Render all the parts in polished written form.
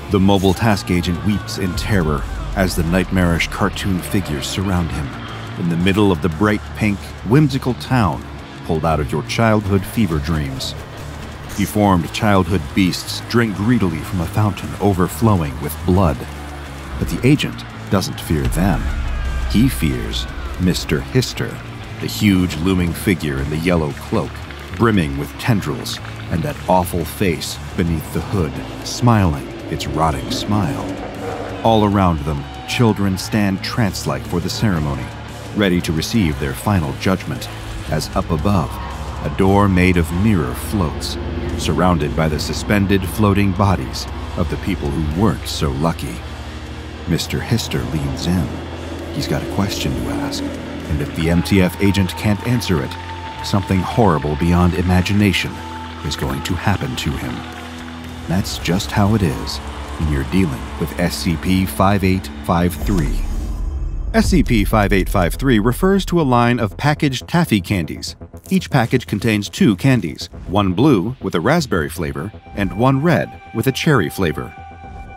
The mobile task agent weeps in terror as the nightmarish cartoon figures surround him in the middle of the bright pink, whimsical town pulled out of your childhood fever dreams. Deformed childhood beasts drink greedily from a fountain overflowing with blood. But the agent doesn't fear them. He fears Mr. Hister, the huge looming figure in the yellow cloak, brimming with tendrils, and that awful face beneath the hood, smiling its rotting smile. All around them, children stand trance-like for the ceremony, ready to receive their final judgment, as up above, a door made of mirror floats, surrounded by the suspended floating bodies of the people who weren't so lucky. Mr. Hister leans in. He's got a question to ask, and if the MTF agent can't answer it, something horrible beyond imagination is going to happen to him. That's just how it is when you're dealing with SCP-5853. SCP-5853 refers to a line of packaged taffy candies. Each package contains 2 candies, one blue with a raspberry flavor and one red with a cherry flavor.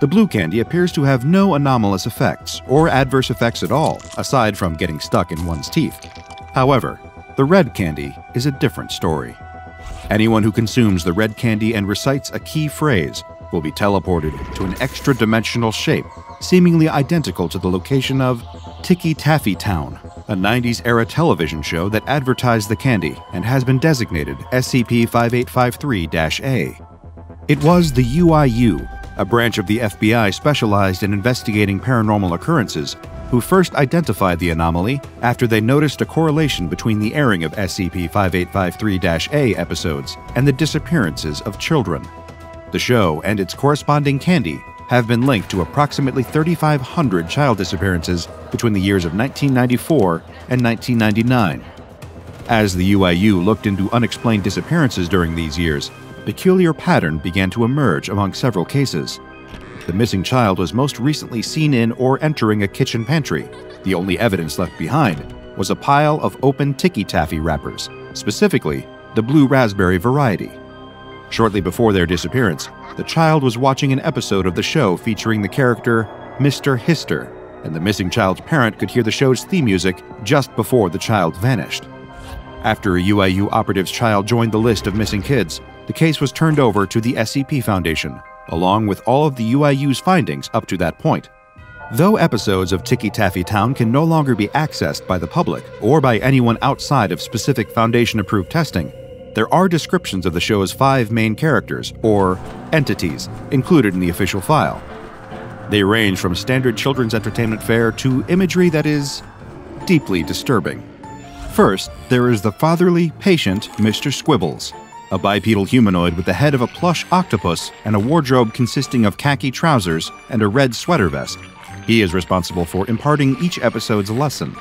The blue candy appears to have no anomalous effects or adverse effects at all, aside from getting stuck in one's teeth. However, the red candy is a different story. Anyone who consumes the red candy and recites a key phrase will be teleported to an extra-dimensional shape, seemingly identical to the location of Ticky Taffy Town, a 90s-era television show that advertised the candy and has been designated SCP-5853-A. It was the UIU, a branch of the FBI specialized in investigating paranormal occurrences, who first identified the anomaly after they noticed a correlation between the airing of SCP-5853-A episodes and the disappearances of children. The show and its corresponding candy have been linked to approximately 3,500 child disappearances between the years of 1994 and 1999. As the UIU looked into unexplained disappearances during these years, a peculiar pattern began to emerge among several cases. The missing child was most recently seen in or entering a kitchen pantry. The only evidence left behind was a pile of open Ticky Taffy wrappers, specifically the blue raspberry variety. Shortly before their disappearance, the child was watching an episode of the show featuring the character Mr. Hister, and the missing child's parent could hear the show's theme music just before the child vanished. After a UIU operative's child joined the list of missing kids, the case was turned over to the SCP Foundation, along with all of the UIU's findings up to that point. Though episodes of Ticky Taffy Town can no longer be accessed by the public or by anyone outside of specific Foundation-approved testing, there are descriptions of the show's 5 main characters, or entities, included in the official file. They range from standard children's entertainment fare to imagery that is deeply disturbing. First, there is the fatherly, patient Mr. Squibbles, a bipedal humanoid with the head of a plush octopus and a wardrobe consisting of khaki trousers and a red sweater vest. He is responsible for imparting each episode's lesson.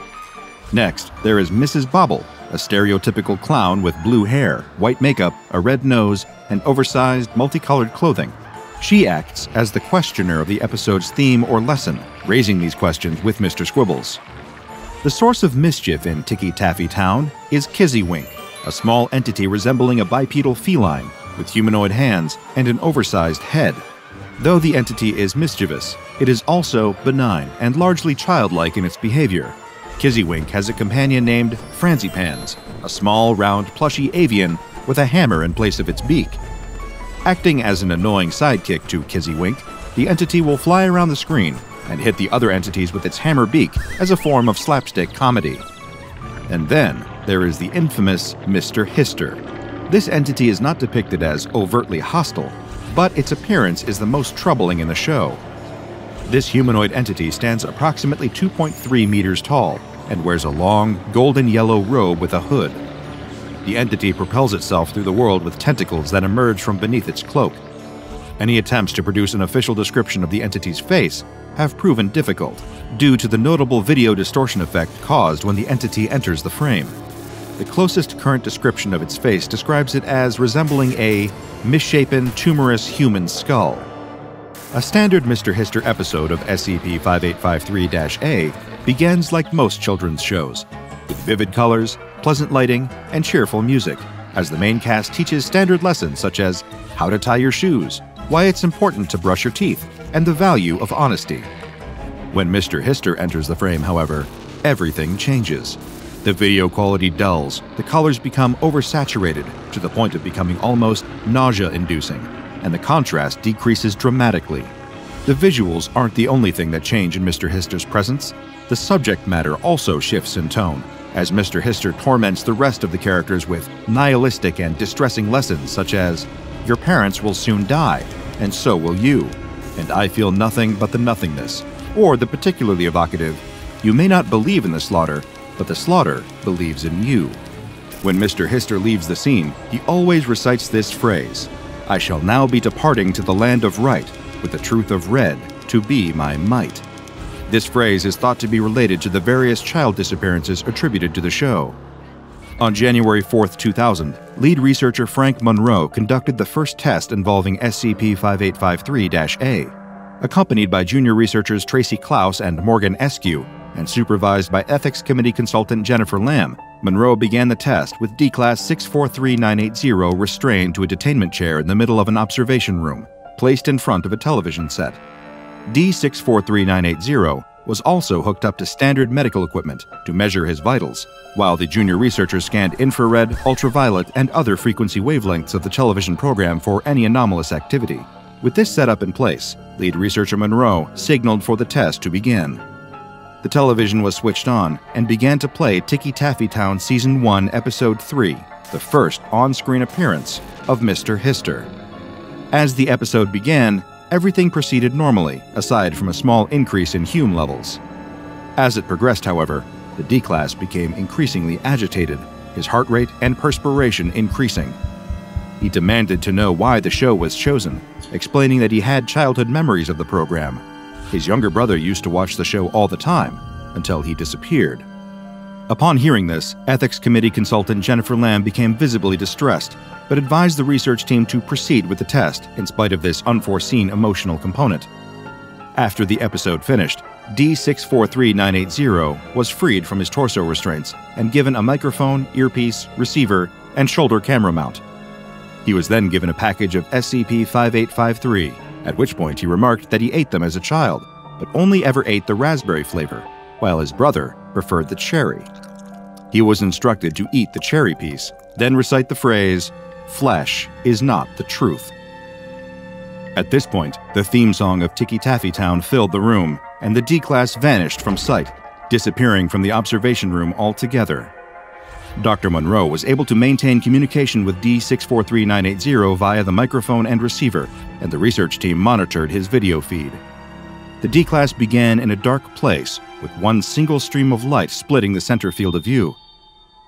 Next, there is Mrs. Bobble, a stereotypical clown with blue hair, white makeup, a red nose, and oversized, multicolored clothing. She acts as the questioner of the episode's theme or lesson, raising these questions with Mr. Squibbles. The source of mischief in Ticky Taffy Town is Kizzywink, a small entity resembling a bipedal feline with humanoid hands and an oversized head. Though the entity is mischievous, it is also benign and largely childlike in its behavior. Kizzywink has a companion named Franzipans, a small, round, plushy avian with a hammer in place of its beak. Acting as an annoying sidekick to Kizzywink, the entity will fly around the screen and hit the other entities with its hammer beak as a form of slapstick comedy. And then there is the infamous Mr. Hister. This entity is not depicted as overtly hostile, but its appearance is the most troubling in the show. This humanoid entity stands approximately 2.3 meters tall and wears a long, golden-yellow robe with a hood. The entity propels itself through the world with tentacles that emerge from beneath its cloak. Any attempts to produce an official description of the entity's face have proven difficult, due to the notable video distortion effect caused when the entity enters the frame. The closest current description of its face describes it as resembling a misshapen, tumorous human skull. A standard Mr. Hister episode of SCP-5853-A begins like most children's shows, with vivid colors, pleasant lighting, and cheerful music, as the main cast teaches standard lessons such as how to tie your shoes, why it's important to brush your teeth, and the value of honesty. When Mr. Hister enters the frame, however, everything changes. The video quality dulls, the colors become oversaturated to the point of becoming almost nausea-inducing, and the contrast decreases dramatically. The visuals aren't the only thing that change in Mr. Hister's presence. The subject matter also shifts in tone, as Mr. Hister torments the rest of the characters with nihilistic and distressing lessons such as, "Your parents will soon die, and so will you, and I feel nothing but the nothingness," or the particularly evocative, "You may not believe in the slaughter, but the slaughter believes in you." When Mr. Hister leaves the scene, he always recites this phrase, "I shall now be departing to the land of right, with the truth of red, to be my might." This phrase is thought to be related to the various child disappearances attributed to the show. On January 4, 2000, lead researcher Frank Monroe conducted the first test involving SCP-5853-A. Accompanied by junior researchers Tracy Klaus and Morgan Eskew, and supervised by Ethics Committee consultant Jennifer Lamb, Monroe began the test with D-Class 643980 restrained to a detainment chair in the middle of an observation room, placed in front of a television set. D643980 was also hooked up to standard medical equipment to measure his vitals, while the junior researchers scanned infrared, ultraviolet, and other frequency wavelengths of the television program for any anomalous activity. With this setup in place, lead researcher Monroe signaled for the test to begin. The television was switched on and began to play Ticky Taffy Town Season 1, Episode 3, the first on-screen appearance of Mr. Hister. As the episode began, everything proceeded normally, aside from a small increase in Hume levels. As it progressed, however, the D-Class became increasingly agitated, his heart rate and perspiration increasing. He demanded to know why the show was chosen, explaining that he had childhood memories of the program. His younger brother used to watch the show all the time, until he disappeared. Upon hearing this, Ethics Committee consultant Jennifer Lamb became visibly distressed, but advised the research team to proceed with the test in spite of this unforeseen emotional component. After the episode finished, D643980 was freed from his torso restraints and given a microphone, earpiece, receiver, and shoulder camera mount. He was then given a package of SCP-5853, at which point he remarked that he ate them as a child, but only ever ate the raspberry flavor, while his brother preferred the cherry. He was instructed to eat the cherry piece, then recite the phrase, "Flesh is not the truth." At this point, the theme song of Ticky Taffy Town filled the room, and the D-Class vanished from sight, disappearing from the observation room altogether. Dr. Monroe was able to maintain communication with D643980 via the microphone and receiver, and the research team monitored his video feed. The D-Class began in a dark place, with one single stream of light splitting the center field of view.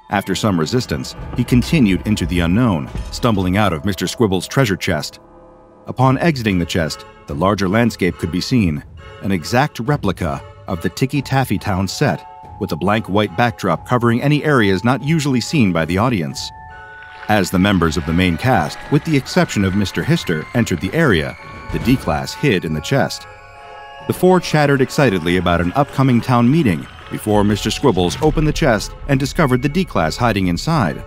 After some resistance, he continued into the unknown, stumbling out of Mr. Squibble's treasure chest. Upon exiting the chest, the larger landscape could be seen, an exact replica of the Ticky Taffy Town set, with a blank white backdrop covering any areas not usually seen by the audience. As the members of the main cast, with the exception of Mr. Hister, entered the area, the D-Class hid in the chest. The four chattered excitedly about an upcoming town meeting before Mr. Squibbles opened the chest and discovered the D-Class hiding inside.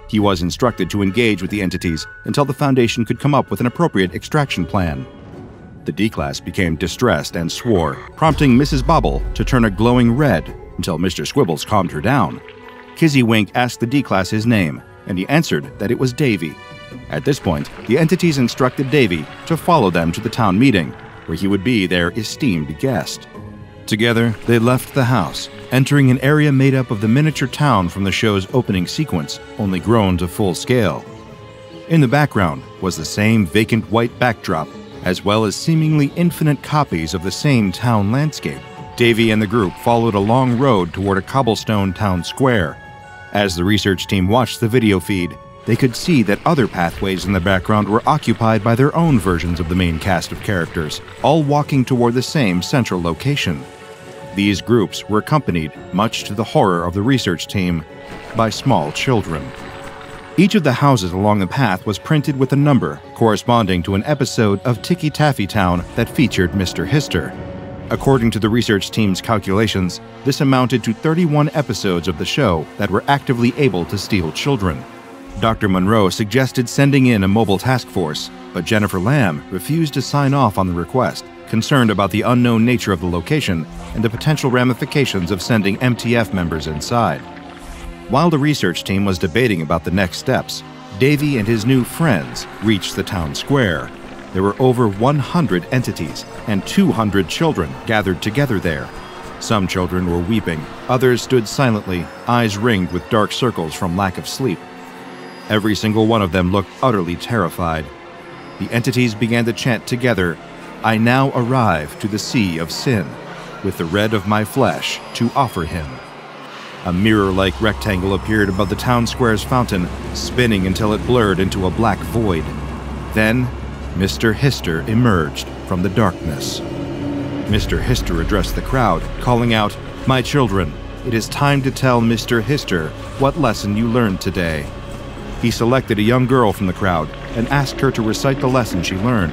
He was instructed to engage with the entities until the Foundation could come up with an appropriate extraction plan. The D-Class became distressed and swore, prompting Mrs. Bobble to turn a glowing red until Mr. Squibbles calmed her down. Kizzy Wink asked the D-Class his name, and he answered that it was Davy. At this point, the entities instructed Davy to follow them to the town meeting, where he would be their esteemed guest. Together, they left the house, entering an area made up of the miniature town from the show's opening sequence, only grown to full scale. In the background was the same vacant white backdrop, as well as seemingly infinite copies of the same town landscape. Davy and the group followed a long road toward a cobblestone town square. As the research team watched the video feed, they could see that other pathways in the background were occupied by their own versions of the main cast of characters, all walking toward the same central location. These groups were accompanied, much to the horror of the research team, by small children. Each of the houses along the path was printed with a number corresponding to an episode of Ticky Taffy Town that featured Mr. Hister. According to the research team's calculations, this amounted to 31 episodes of the show that were actively able to steal children. Dr. Monroe suggested sending in a mobile task force, but Jennifer Lamb refused to sign off on the request concerned about the unknown nature of the location and the potential ramifications of sending MTF members inside. While the research team was debating about the next steps, Davy and his new friends reached the town square. There were over 100 entities and 200 children gathered together there. Some children were weeping, others stood silently, eyes ringed with dark circles from lack of sleep. Every single one of them looked utterly terrified. The entities began to chant together, "I now arrive to the sea of sin, with the red of my flesh to offer him." A mirror-like rectangle appeared above the town square's fountain, spinning until it blurred into a black void. Then, Mr. Hister emerged from the darkness. Mr. Hister addressed the crowd, calling out, "My children, it is time to tell Mr. Hister what lesson you learned today." He selected a young girl from the crowd and asked her to recite the lesson she learned.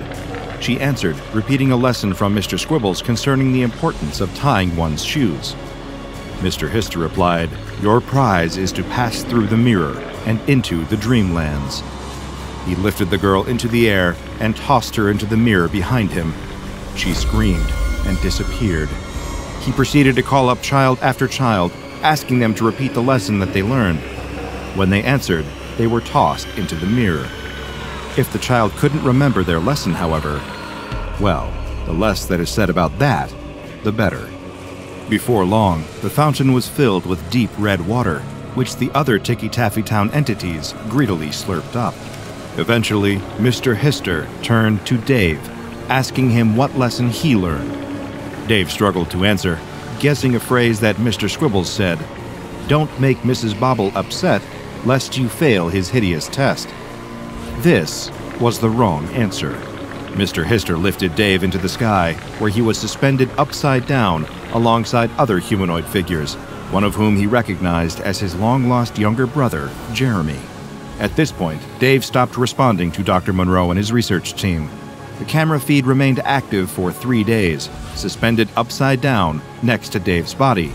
She answered, repeating a lesson from Mr. Squibbles concerning the importance of tying one's shoes. Mr. Hister replied, "Your prize is to pass through the mirror and into the dreamlands." He lifted the girl into the air and tossed her into the mirror behind him. She screamed and disappeared. He proceeded to call up child after child, asking them to repeat the lesson that they learned. When they answered, they were tossed into the mirror. If the child couldn't remember their lesson, however, well, the less that is said about that, the better. Before long, the fountain was filled with deep red water, which the other Ticky Taffy Town entities greedily slurped up. Eventually, Mr. Hister turned to Dave, asking him what lesson he learned. Dave struggled to answer, guessing a phrase that Mr. Squibbles said, "Don't make Mrs. Bobble upset, lest you fail his hideous test." This was the wrong answer. Mr. Hister lifted Dave into the sky, where he was suspended upside down alongside other humanoid figures, one of whom he recognized as his long-lost younger brother, Jeremy. At this point, Dave stopped responding to Dr. Monroe and his research team. The camera feed remained active for 3 days, suspended upside down next to Dave's body.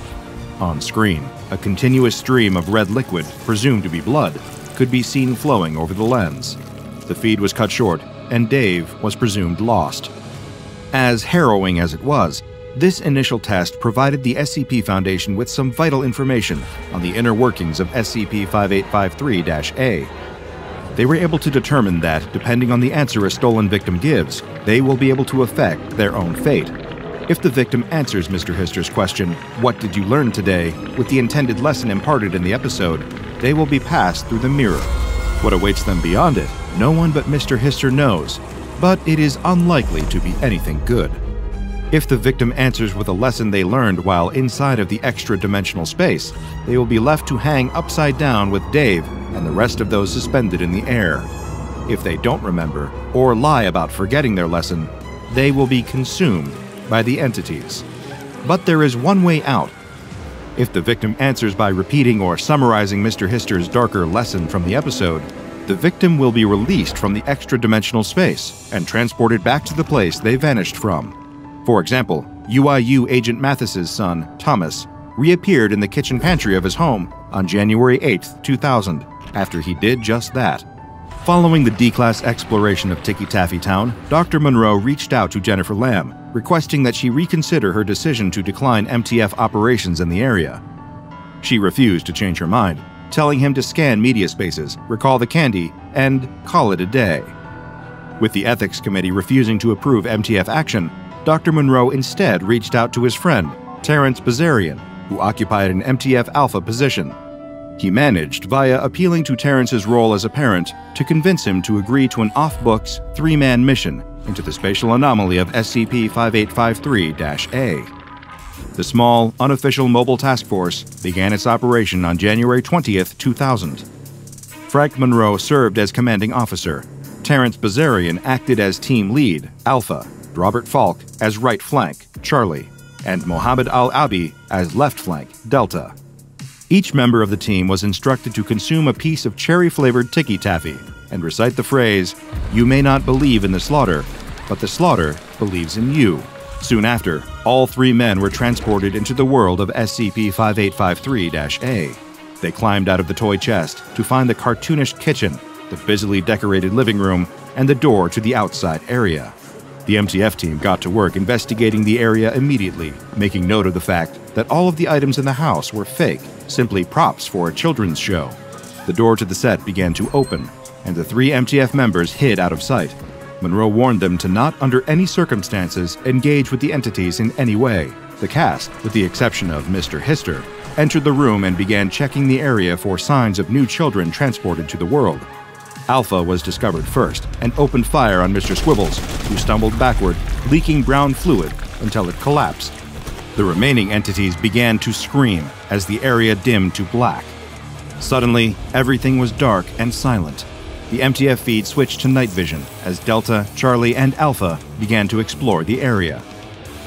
On screen, a continuous stream of red liquid, presumed to be blood, could be seen flowing over the lens. The feed was cut short, and Dave was presumed lost. As harrowing as it was, this initial test provided the SCP Foundation with some vital information on the inner workings of SCP-5853-A. They were able to determine that, depending on the answer a stolen victim gives, they will be able to affect their own fate. If the victim answers Mr. Hister's question, "What did you learn today?" with the intended lesson imparted in the episode, they will be passed through the mirror. What awaits them beyond it, no one but Mr. Hister knows, but it is unlikely to be anything good. If the victim answers with a lesson they learned while inside of the extra-dimensional space, they will be left to hang upside down with Dave and the rest of those suspended in the air. If they don't remember, or lie about forgetting their lesson, they will be consumed by the entities. But there is one way out. If the victim answers by repeating or summarizing Mr. Hister's darker lesson from the episode, the victim will be released from the extra-dimensional space and transported back to the place they vanished from. For example, UIU Agent Mathis's son, Thomas, reappeared in the kitchen pantry of his home on January 8, 2000, after he did just that. Following the D-Class exploration of Ticky Taffy Town, Dr. Monroe reached out to Jennifer Lamb, requesting that she reconsider her decision to decline MTF operations in the area. She refused to change her mind, telling him to scan media spaces, recall the candy, and call it a day. With the Ethics Committee refusing to approve MTF action, Dr. Monroe instead reached out to his friend, Terrence Bazarian, who occupied an MTF Alpha position. He managed, via appealing to Terrence's role as a parent, to convince him to agree to an off-books, 3-man mission into the spatial anomaly of SCP-5853-A. The small, unofficial mobile task force began its operation on January 20, 2000. Frank Monroe served as commanding officer. Terrence Bazarian acted as team lead, Alpha, Robert Falk as right flank, Charlie, and Mohammed Al-Abi as left flank, Delta. Each member of the team was instructed to consume a piece of cherry-flavored Ticky Taffy and recite the phrase, "You may not believe in the slaughter, but the slaughter believes in you." Soon after, all 3 men were transported into the world of SCP-5853-A. They climbed out of the toy chest to find the cartoonish kitchen, the busily decorated living room, and the door to the outside area. The MTF team got to work investigating the area immediately, making note of the fact that all of the items in the house were fake, simply props for a children's show. The door to the set began to open, and the 3 MTF members hid out of sight. Monroe warned them to not, under any circumstances, engage with the entities in any way. The cast, with the exception of Mr. Hister, entered the room and began checking the area for signs of new children transported to the world. Alpha was discovered first and opened fire on Mr. Squibbles, who stumbled backward, leaking brown fluid until it collapsed. The remaining entities began to scream as the area dimmed to black. Suddenly, everything was dark and silent. The MTF feed switched to night vision as Delta, Charlie, and Alpha began to explore the area.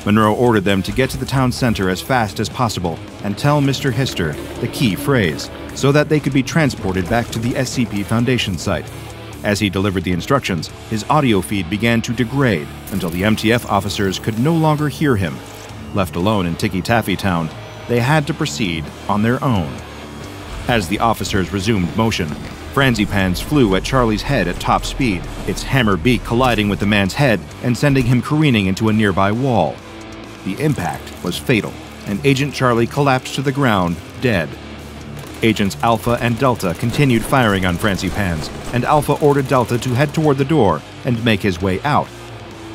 Monroe ordered them to get to the town center as fast as possible and tell Mr. Hister the key phrase so that they could be transported back to the SCP Foundation site. As he delivered the instructions, his audio feed began to degrade until the MTF officers could no longer hear him. Left alone in Ticky Taffy Town, they had to proceed on their own. As the officers resumed motion, Franzipans flew at Charlie's head at top speed, its hammer beak colliding with the man's head and sending him careening into a nearby wall. The impact was fatal, and Agent Charlie collapsed to the ground, dead. Agents Alpha and Delta continued firing on Franzipans, and Alpha ordered Delta to head toward the door and make his way out.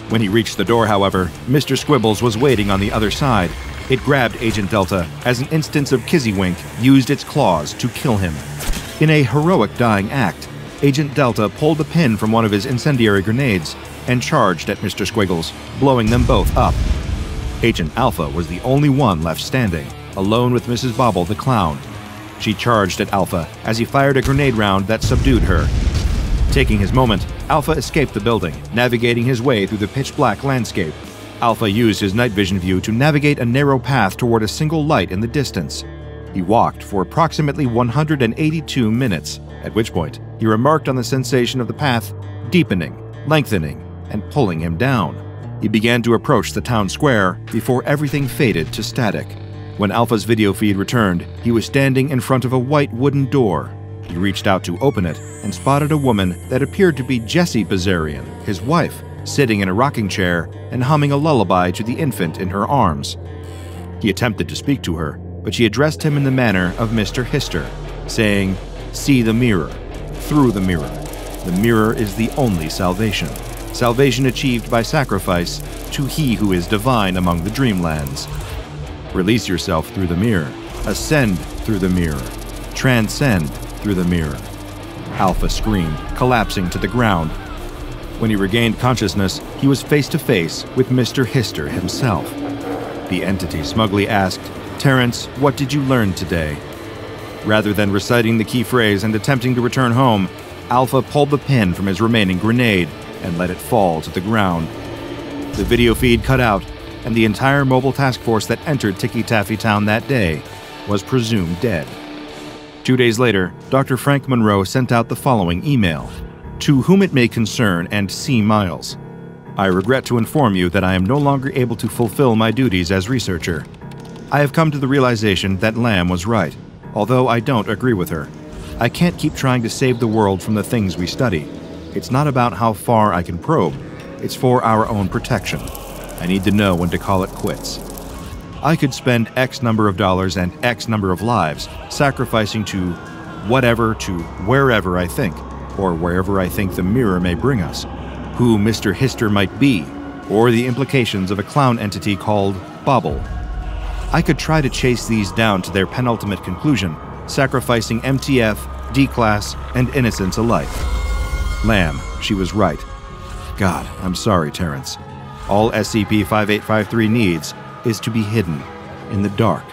When he reached the door, however, Mr. Squibbles was waiting on the other side. It grabbed Agent Delta as an instance of Kizzywink used its claws to kill him. In a heroic dying act, Agent Delta pulled the pin from one of his incendiary grenades and charged at Mr. Squiggles, blowing them both up. Agent Alpha was the only one left standing, alone with Mrs. Bobble the clown. She charged at Alpha as he fired a grenade round that subdued her. Taking his moment, Alpha escaped the building, navigating his way through the pitch-black landscape. Alpha used his night vision view to navigate a narrow path toward a single light in the distance. He walked for approximately 182 minutes, at which point he remarked on the sensation of the path deepening, lengthening, and pulling him down. He began to approach the town square before everything faded to static. When Alpha's video feed returned, he was standing in front of a white wooden door. He reached out to open it and spotted a woman that appeared to be Jessie Bazarian, his wife, sitting in a rocking chair and humming a lullaby to the infant in her arms. He attempted to speak to her, but she addressed him in the manner of Mr. Hister, saying, "See the mirror, through the mirror. The mirror is the only salvation. Salvation achieved by sacrifice to he who is divine among the dreamlands. Release yourself through the mirror, ascend through the mirror, transcend through the mirror." Alpha screamed, collapsing to the ground. When he regained consciousness, he was face to face with Mr. Hister himself. The entity smugly asked, "Terrence, what did you learn today?" Rather than reciting the key phrase and attempting to return home, Alpha pulled the pin from his remaining grenade and let it fall to the ground. The video feed cut out, and the entire mobile task force that entered Ticky Taffy Town that day was presumed dead. 2 days later, Dr. Frank Monroe sent out the following email: "To whom it may concern and C. Miles, I regret to inform you that I am no longer able to fulfill my duties as researcher. I have come to the realization that Lamb was right, although I don't agree with her. I can't keep trying to save the world from the things we study. It's not about how far I can probe. It's for our own protection. I need to know when to call it quits. I could spend X number of dollars and X number of lives sacrificing to whatever to wherever I think, or wherever I think the mirror may bring us, who Mr. Hister might be, or the implications of a clown entity called Bobble. I could try to chase these down to their penultimate conclusion, sacrificing MTF, D-Class, and innocents alike. Lamb, she was right. God, I'm sorry, Terrence. All SCP-5853 needs is to be hidden, in the dark.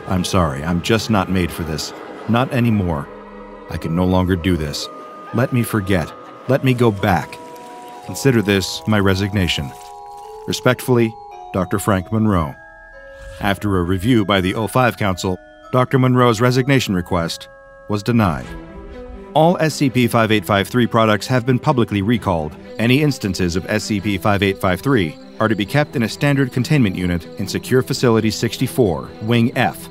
I'm sorry, I'm just not made for this. Not anymore. I can no longer do this. Let me forget. Let me go back. Consider this my resignation. Respectfully, Dr. Frank Monroe." After a review by the O5 Council, Dr. Monroe's resignation request was denied. All SCP-5853 products have been publicly recalled. Any instances of SCP-5853 are to be kept in a standard containment unit in Secure Facility 64, Wing F.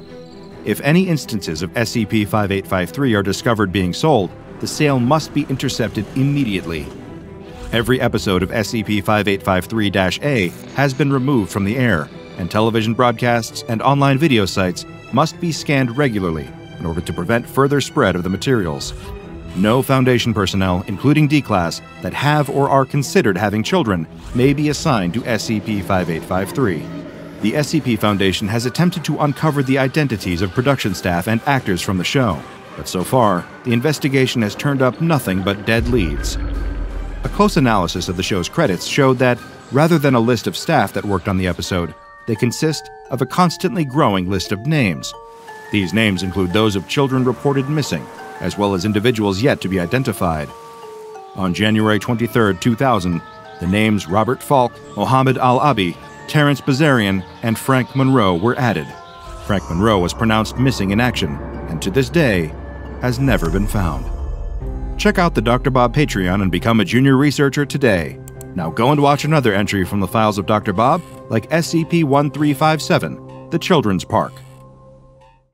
If any instances of SCP-5853 are discovered being sold, the sale must be intercepted immediately. Every episode of SCP-5853-A has been removed from the air, and television broadcasts and online video sites must be scanned regularly in order to prevent further spread of the materials. No Foundation personnel, including D-Class, that have or are considered having children may be assigned to SCP-5853. The SCP Foundation has attempted to uncover the identities of production staff and actors from the show, but so far, the investigation has turned up nothing but dead leads. A close analysis of the show's credits showed that, rather than a list of staff that worked on the episode, they consist of a constantly growing list of names. These names include those of children reported missing, as well as individuals yet to be identified. On January 23, 2000, the names Robert Falk, Mohammed Al-Abi, Terrence Bazarian, and Frank Monroe were added. Frank Monroe was pronounced missing in action, and to this day, has never been found. Check out the DrBob Patreon and become a junior researcher today. Now go and watch another entry from the files of DrBob, like SCP-1357, The Children's Park.